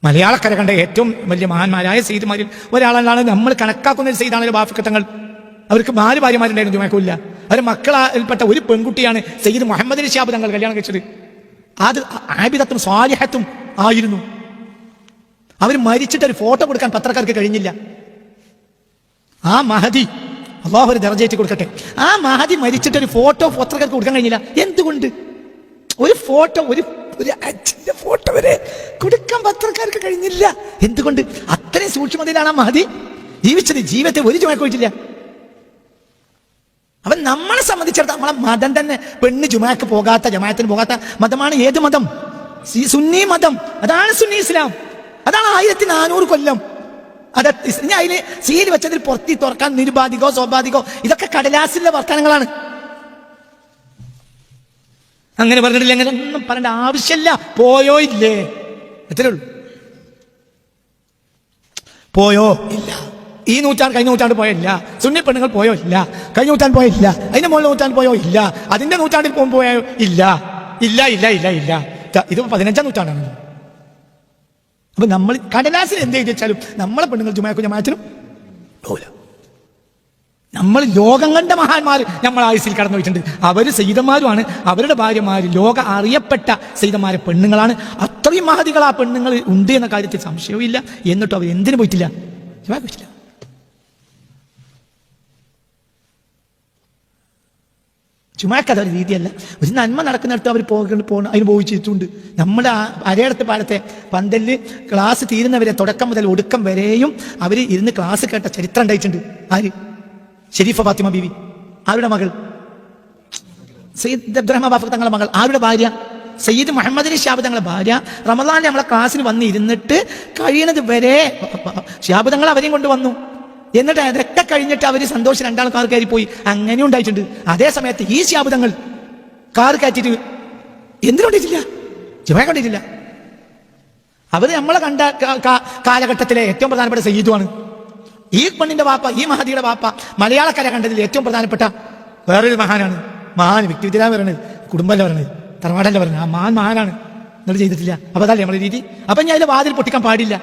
മലയാളക്കര കണ്ട ഏറ്റവും വലിയ മഹാന്മാരായ സെയ്ദുമാരിൽ ഒരാളാണ് നമ്മൾ കണക്കാക്കുന്ന ഒരു സെയ്ദാണല്ലോ ബാഫിക്കത്തങ്ങൾ. അവർക്ക് 4 ഭാര്യമാരുണ്ടായിരുന്നു, ജുമാക്കില്ല. അവർ മക്കളിൽപ്പെട്ട ഒരു പെൺകുട്ടിയാണ് സയ്യിദ് മുഹമ്മദ് അലി ശിഹാബ് തങ്ങൾ കല്യാണം കഴിച്ചത്. അത് ആബിദത്തും സ്വാലിഹത്തും ആയിരുന്നു. അവർ മരിച്ചിട്ട് ഒരു ഫോട്ടോ കൊടുക്കാൻ പത്രക്കാർക്ക് കഴിഞ്ഞില്ല. ആ മഹദി, അല്ലാഹു ഒരു ദർജ കൊടുക്കട്ടെ, ആ മഹദി മരിച്ചിട്ട് ഒരു ഫോട്ടോ പത്രക്കാർക്ക് കൊടുക്കാൻ കഴിഞ്ഞില്ല. എന്തുകൊണ്ട്? ഒരു ഫോട്ടോ, ഒരു അച്ഛന്റെ ഫോട്ടോ വരെ കൊടുക്കാൻ പത്രക്കാർക്ക് കഴിഞ്ഞില്ല. എന്തുകൊണ്ട്? അത്രയും സൂക്ഷ്മതയിലാണ് ആ മഹദി ജീവിച്ചത്. ജീവിതത്തെ ഒരു ജുമാക്ക് പോയിട്ടില്ല. അവൻ നമ്മളെ സംബന്ധിച്ചിടത്തോളം നമ്മളെ മതം തന്നെ, പെണ്ണ് ജുമാക്ക് പോകാത്ത, ജമാഅത്തിന് പോകാത്ത മതമാണ് ഏത് മതം? സുന്നി മതം. അതാണ് സുന്നി ഇസ്ലാം. അതാണ് 1400 കൊല്ലം. അത് അതിന് സീൽ വെച്ചതിൽ പുറത്തി തുറക്കാൻ നിരുപാധികോ സ്വാഭാവികോ ഇതൊക്കെ കടലാസിലെ വർത്തമാനങ്ങളാണ്. അങ്ങനെ പറഞ്ഞിട്ടില്ല, അങ്ങനെ ഒന്നും പറയേണ്ട ആവശ്യമില്ല. പോയോ ഇല്ലേ, എത്രേ ഉള്ളൂ. പോയോ ഇല്ല. ഈ നൂറ്റാണ്ട്, കഴിഞ്ഞ നൂറ്റാണ്ട് പോയോ ഇല്ല. സുന്നി പെണ്ണുങ്ങൾ പോയോ ഇല്ല. കഴിഞ്ഞ നൂറ്റാണ്ട് പോയോ ഇല്ല. അതിന്റെ മുകളിൽ നൂറ്റാണ്ട് പോയോ ഇല്ല. അതിന്റെ നൂറ്റാണ്ടിൽ പോയോ ഇല്ല. ഇല്ല ഇല്ല ഇല്ല ഇല്ല. ഇത് 15ാം നൂറ്റാണ്ടാണ്. അപ്പൊ നമ്മൾ കടലാസിൽ എന്ത് എഴുതി വെച്ചാലും നമ്മളെ പെണ്ണുങ്ങൾ ജുമാക്കും ജമാഅത്തിനും പോകില്ല. നമ്മൾ ലോകം കണ്ട മഹാന്മാർ നമ്മൾ ആയുസിൽ കടന്നു പോയിട്ടുണ്ട്. അവര് സയ്യിദന്മാരുമാണ്. അവരുടെ ഭാര്യമാര് ലോക അറിയപ്പെട്ട സയ്യിദന്മാരെ പെണ്ണുങ്ങളാണ്. അത്രയും മഹദികൾ ആ പെണ്ണുങ്ങൾ ഉണ്ട് എന്ന കാര്യത്തിൽ സംശയവും ഇല്ല. എന്നിട്ടും അവർ എന്തിനു പോയിട്ടില്ല? ജുമാക്ക് പോയിട്ടില്ല. ജുമാക്ക് അതൊരു രീതിയല്ല. ഒരു നന്മ നടക്കുന്നിടത്ത് അവർ പോകണം, അതിന് പോയിച്ചിട്ടുണ്ട്. നമ്മുടെ അരയിടത്ത് പാടത്തെ പന്തലിൽ ക്ലാസ് തീരുന്നവരെ തുടക്കം മുതൽ ഒടുക്കം വരെയും അവർ ഇരുന്ന് ക്ലാസ് കേട്ട ചരിത്രം ഉണ്ടായിട്ടുണ്ട്. ആര്? ഷെരീഫ ഫാത്തിമ ബീവി, ആരുടെ മകൾ? സയ്യിദ് അബ്ദുറഹ്മാൻ ബാഫ തങ്ങളുടെ മകൾ. ആരുടെ ഭാര്യ? സയ്യിദ് മുഹമ്മദ് അലി ശിഹാബ് തങ്ങളുടെ ഭാര്യ. റമദാനിൽ നമ്മളെ ക്ലാസ്സിന് വന്ന് ഇരുന്നിട്ട് കഴിയണത് വരെ ശിഹാബ് തങ്ങൾ അവരെയും കൊണ്ടുവന്നു. എന്നിട്ട് അതൊക്കെ കഴിഞ്ഞിട്ട് അവർ സന്തോഷം 2 ആൾ കാർ കയറി പോയി. അങ്ങനെ ഉണ്ടായിട്ടുണ്ട്. അതേ സമയത്ത് ഈ ശിഹാബ് തങ്ങൾ കാർ കയറ്റിട്ട് എന്തിനുണ്ടിട്ടില്ല? ജുമാ കണ്ടിട്ടില്ല. അവർ നമ്മളെ കണ്ട കാലഘട്ടത്തിലെ ഏറ്റവും പ്രധാനപ്പെട്ട സയ്യിദുമാണ്. ഈ പെണ്ണിന്റെ വാപ്പ, ഈ മഹദിയുടെ വാപ്പ മലയാളക്കര കണ്ടതിൽ ഏറ്റവും പ്രധാനപ്പെട്ട വേറൊരു മഹാനാണ്. മഹാൻ വ്യക്തിവിദ്യ പറയുന്നത്, കുടുംബമല്ല പറയുന്നത്, തറവാടല്ല പറയുന്നത്. ആ മഹാനാണ്. നിങ്ങൾ ചെയ്തിട്ടില്ല. അപ്പൊ അതല്ലേ നമ്മളെ രീതി. അപ്പൊ ഞാൻ അതിന്റെ വാതിൽ പൊട്ടിക്കാൻ പാടില്ല.